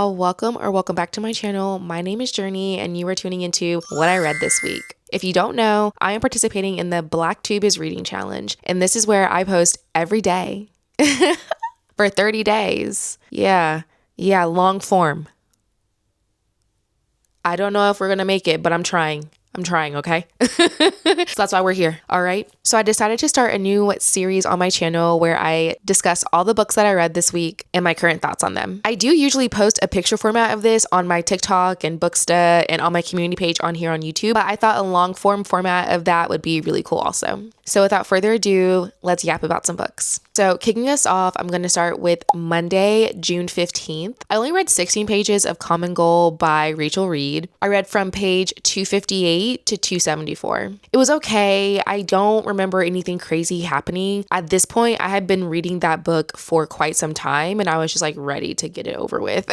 y'all, welcome back to my channel. My name is Journey and you are tuning into what I read this week. If you don't know, I am participating in the Booktube is Reading Challenge, and this is where I post every day for 30 days. Yeah, long form. I don't know if we're gonna make it, but I'm trying, okay? So that's why we're here, all right? So I decided to start a new series on my channel where I discuss all the books that I read this week and my current thoughts on them. I do usually post a picture format of this on my TikTok and Booksta and on my community page on here on YouTube, but I thought a long form format of that would be really cool also. So without further ado, let's yap about some books. So kicking us off, I'm going to start with Monday, June 15th. I only read 16 pages of Common Goal by Rachel Reed. I read from page 258 to 274. It was okay. I don't remember anything crazy happening. At this point, I had been reading that book for quite some time and I was just like ready to get it over with.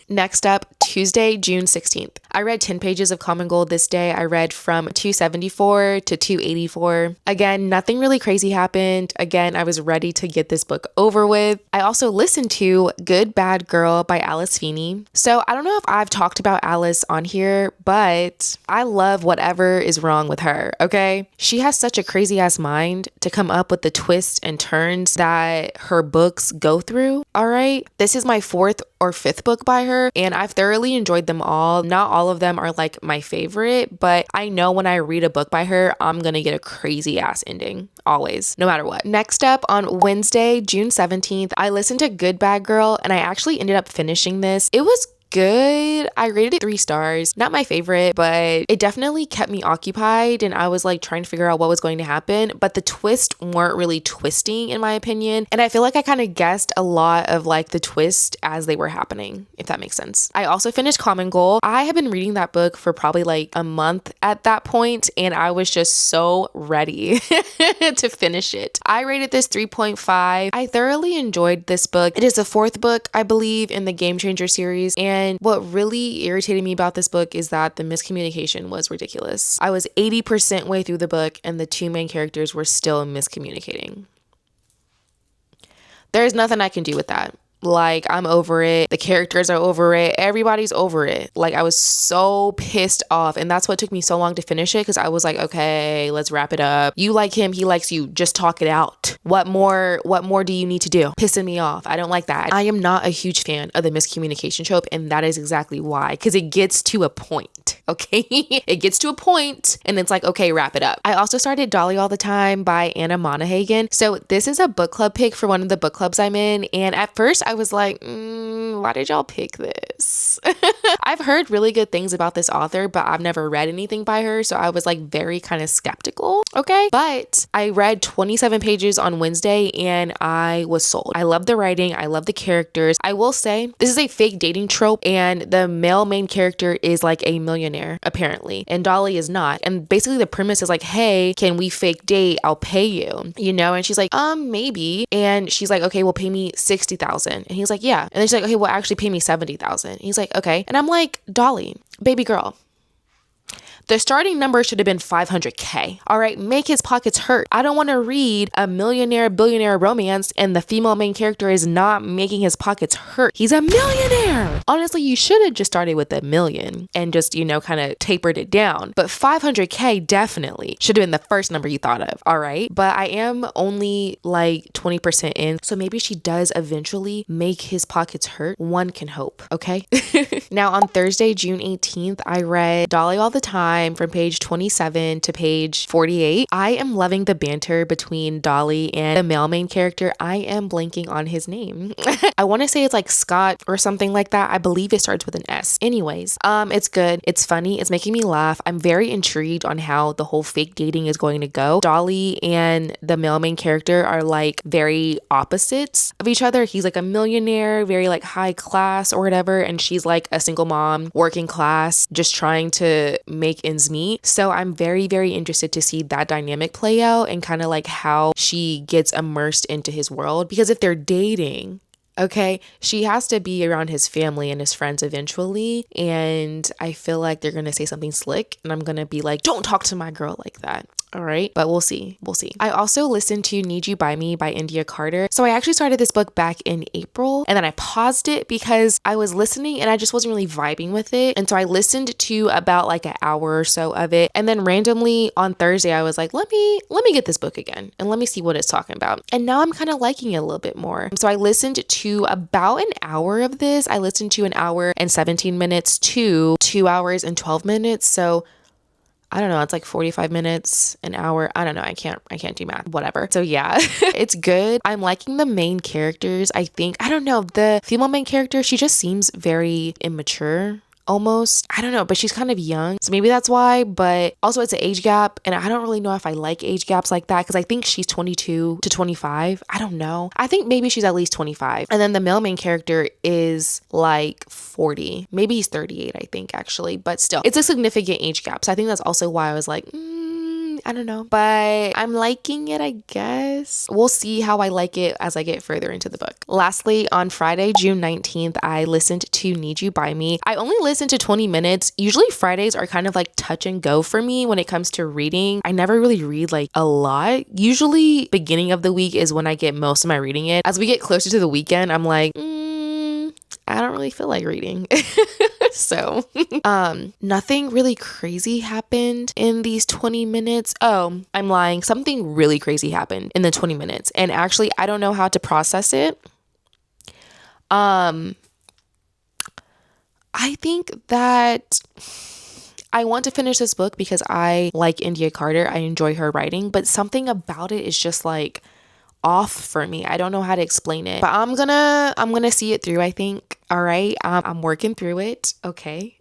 Next up, Tuesday, June 16th. I read 10 pages of Common Gold this day. I read from 274 to 284. Again, nothing really crazy happened. Again, I was ready to get this book over with. I also listened to Good Bad Girl by Alice Feeney. So I don't know if I've talked about Alice on here, but I love whatever is wrong with her, okay? She has such a crazy ass mind to come up with the twists and turns that her books go through, all right? This is my fourth or fifth book by her, and I've thoroughly enjoyed them all. Not all of them are like my favorite, but I know when I read a book by her, I'm gonna get a crazy ass ending, always, no matter what. Next up, on Wednesday, June 17th, I listened to Good Bad Girl, and I actually ended up finishing this. It was good. I rated it 3 stars. Not my favorite, but it definitely kept me occupied and I was like trying to figure out what was going to happen, but the twists weren't really twisting in my opinion. And I feel like I kind of guessed a lot of like the twist as they were happening, if that makes sense. I also finished Common Goal. I have been reading that book for probably like a month at that point and I was just so ready to finish it. I rated this 3.5. I thoroughly enjoyed this book. It is the 4th book, I believe, in the Game Changer series. And what really irritated me about this book is that the miscommunication was ridiculous. I was 80% way through the book and the 2 main characters were still miscommunicating. There's nothing I can do with that. Like, I'm over it. The characters are over it. Everybody's over it. Like, I was so pissed off. And that's what took me so long to finish it because I was like, okay, let's wrap it up. You like him. He likes you. Just talk it out. What more do you need to do? Pissing me off. I don't like that. I am not a huge fan of the miscommunication trope. And that is exactly why. Because it gets to a point. Okay? It gets to a point and it's like, okay, wrap it up. I also started Dolly All the Time by Anna Monaghan. So this is a book club pick for one of the book clubs I'm in. And at first I was like, why did y'all pick this? I've heard really good things about this author, but I've never read anything by her. So I was like very kind of skeptical. Okay. But I read 27 pages on Wednesday and I was sold. I love the writing. I love the characters. I will say this is a fake dating trope and the male main character is like a millionaire apparently. And Dolly is not. And basically the premise is like, hey, can we fake date? I'll pay you, you know? And she's like, maybe. And she's like, okay, well pay me 60,000. And he's like, yeah. And then she's like, okay, well actually pay me 70,000. And he's like, okay. And I'm like, Dolly, baby girl, the starting number should have been 500K. All right, make his pockets hurt. I don't want to read a millionaire, billionaire romance and the female main character is not making his pockets hurt. He's a millionaire. Honestly, you should have just started with $1 million and just, you know, kind of tapered it down. But 500K definitely should have been the first number you thought of. All right, but I am only like 20% in. So maybe she does eventually make his pockets hurt. One can hope, okay? Now on Thursday, June 18th, I read Dolly All the Time from page 27 to page 48. I am loving the banter between Dolly and the male main character. I am blanking on his name. I want to say it's like Scott or something like that. I believe it starts with an S. Anyways, it's good. It's funny. It's making me laugh. I'm very intrigued on how the whole fake dating is going to go. Dolly and the male main character are like very opposites of each other. He's like a millionaire, very like high class or whatever. And she's like a single mom, working class, just trying to make ends meet. So I'm very, very interested to see that dynamic play out and kind of like how she gets immersed into his world. Because if they're dating, okay, she has to be around his family and his friends eventually. And I feel like they're going to say something slick and I'm going to be like, don't talk to my girl like that. All right. But we'll see. We'll see. I also listened to Need You by Me by India Carter. So I actually started this book back in April and then I paused it because I was listening and I just wasn't really vibing with it. And so I listened to about like an hour or so of it. And then randomly on Thursday, I was like, let me get this book again and let me see what it's talking about. And now I'm kind of liking it a little bit more. So I listened to about an hour of this. I listened to an hour and 17 minutes to 2 hours and 12 minutes. So I don't know, it's like 45 minutes, an hour. I don't know. I can't do math, whatever. So yeah, it's good. I'm liking the main characters. I don't know, the female main character, she just seems very immature. Almost. I don't know, but she's kind of young. So maybe that's why, but also it's an age gap. And I don't really know if I like age gaps like that because I think she's 22 to 25. I don't know. I think maybe she's at least 25. And then the male main character is like 40. Maybe he's 38, I think, actually. But still, it's a significant age gap. So I think that's also why I was like, I don't know, but I'm liking it, I guess. We'll see how I like it as I get further into the book. Lastly, on Friday, June 19th, I listened to Need You by Me. I only listened to 20 minutes. Usually Fridays are kind of like touch and go for me when it comes to reading. I never really read like a lot. Usually beginning of the week is when I get most of my reading in. As we get closer to the weekend, I'm like, I don't really feel like reading. So, nothing really crazy happened in these 20 minutes. Oh, I'm lying. Something really crazy happened in the 20 minutes. And actually, I don't know how to process it. I think that I want to finish this book because I like India Carter. I enjoy her writing, but something about it is just like off for me. I don't know how to explain it, but I'm gonna see it through, I think. All right. I'm working through it. Okay.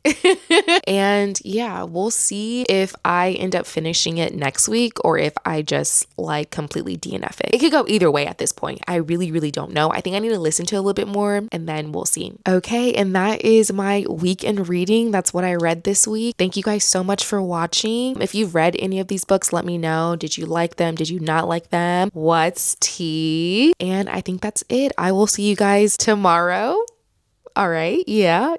And yeah, we'll see if I end up finishing it next week or if I just like completely DNF it. It could go either way at this point. I really, really don't know. I think I need to listen to it a little bit more and then we'll see. Okay. And that is my week in reading. That's what I read this week. Thank you guys so much for watching. If you've read any of these books, let me know. Did you like them? Did you not like them? What's tea? And I think that's it. I will see you guys tomorrow. All right. Yeah.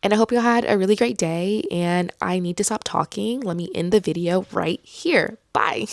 And I hope you had a really great day and I need to stop talking. Let me end the video right here. Bye.